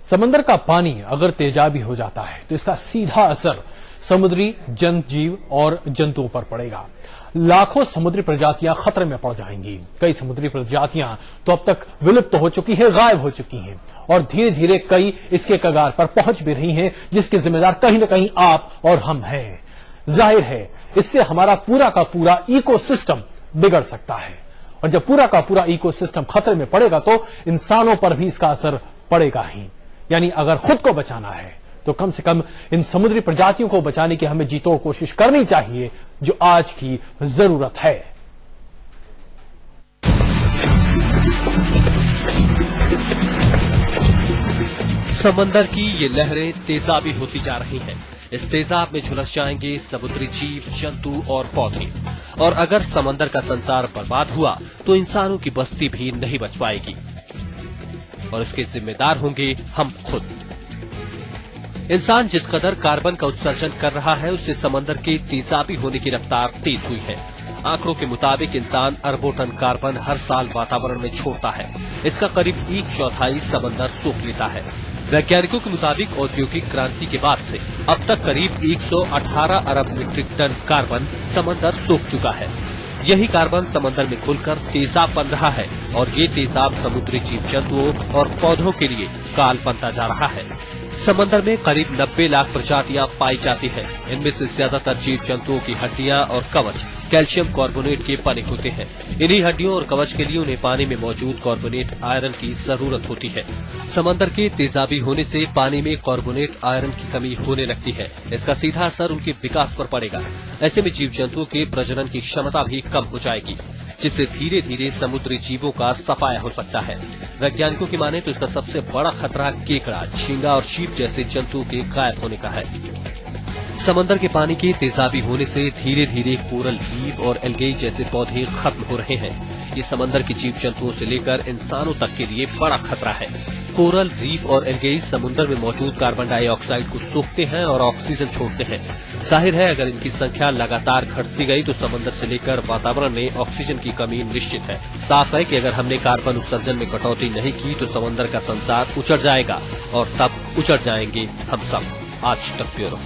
समंदर का पानी अगर तेजाबी हो जाता है तो इसका सीधा असर समुद्री जनजीव और जंतुओं पर पड़ेगा। लाखों समुद्री प्रजातियां खतरे में पड़ जाएंगी। कई समुद्री प्रजातियां तो अब तक विलुप्त हो चुकी हैं, गायब हो चुकी हैं और धीरे धीरे कई इसके कगार पर पहुंच भी रही हैं, जिसके जिम्मेदार कहीं न कहीं आप और हम हैं। जाहिर है इससे हमारा पूरा का पूरा इकोसिस्टम बिगड़ सकता है और जब पूरा का पूरा इकोसिस्टम खतरे में पड़ेगा तो इंसानों पर भी इसका असर पड़ेगा ही। यानी अगर खुद को बचाना है तो कम से कम इन समुद्री प्रजातियों को बचाने की हमें जी तोड़ कोशिश करनी चाहिए, जो आज की जरूरत है। समंदर की ये लहरें तेजाबी होती जा रही हैं। इस तेजाब में झुलस जाएंगे समुद्री जीव, जंतु और पौधे। और अगर समंदर का संसार बर्बाद हुआ तो इंसानों की बस्ती भी नहीं बच पाएगी और उसके जिम्मेदार होंगे हम खुद। इंसान जिस कदर कार्बन का उत्सर्जन कर रहा है, उससे समंदर के तेजाबी होने की रफ्तार तेज हुई है। आंकड़ों के मुताबिक इंसान अरबों टन कार्बन हर साल वातावरण में छोड़ता है। इसका करीब 1/4 समंदर सोख लेता है। वैज्ञानिकों के मुताबिक औद्योगिक क्रांति के बाद से अब तक करीब 118 अरब मीट्रिक टन कार्बन समंदर सोख चुका है। यही कार्बन समंदर में घुलकर तेजाब बन रहा है और ये तेजाब समुद्री जीव जंतुओं और पौधों के लिए काल बनता जा रहा है। समंदर में करीब 90 लाख प्रजातियां पाई जाती हैं। इनमें से ज्यादातर जीव जंतुओं की हड्डियां और कवच कैल्शियम कार्बोनेट के बने होते हैं। इन्हीं हड्डियों और कवच के लिए उन्हें पानी में मौजूद कार्बोनेट आयरन की जरूरत होती है। समंदर के तेजाबी होने से पानी में कार्बोनेट आयरन की कमी होने लगती है। इसका सीधा असर उनके विकास पर पड़ेगा। ऐसे में जीव जंतुओं के प्रजनन की क्षमता भी कम हो जाएगी, जिससे धीरे धीरे समुद्री जीवों का सफाया हो सकता है। वैज्ञानिकों की माने तो इसका सबसे बड़ा खतरा केकड़ा, झींगा और शीप जैसे जंतुओं के गायब होने का है। समंदर के पानी के तेजाबी होने से धीरे धीरे कोरल रीफ और एल्गे जैसे पौधे खत्म हो रहे हैं। ये समंदर के जीव जंतुओं से लेकर इंसानों तक के लिए बड़ा खतरा है। कोरल रीफ और एल्गे समुद्र में मौजूद कार्बन डाइऑक्साइड को सोखते हैं और ऑक्सीजन छोड़ते हैं। जाहिर है अगर इनकी संख्या लगातार घटती गई तो समंदर से लेकर वातावरण में ऑक्सीजन की कमी निश्चित है। साफ है कि अगर हमने कार्बन उत्सर्जन में कटौती नहीं की तो समंदर का संसार उजड़ जाएगा और तब उजड़ जाएंगे हम सब। आज तक ब्यूरो।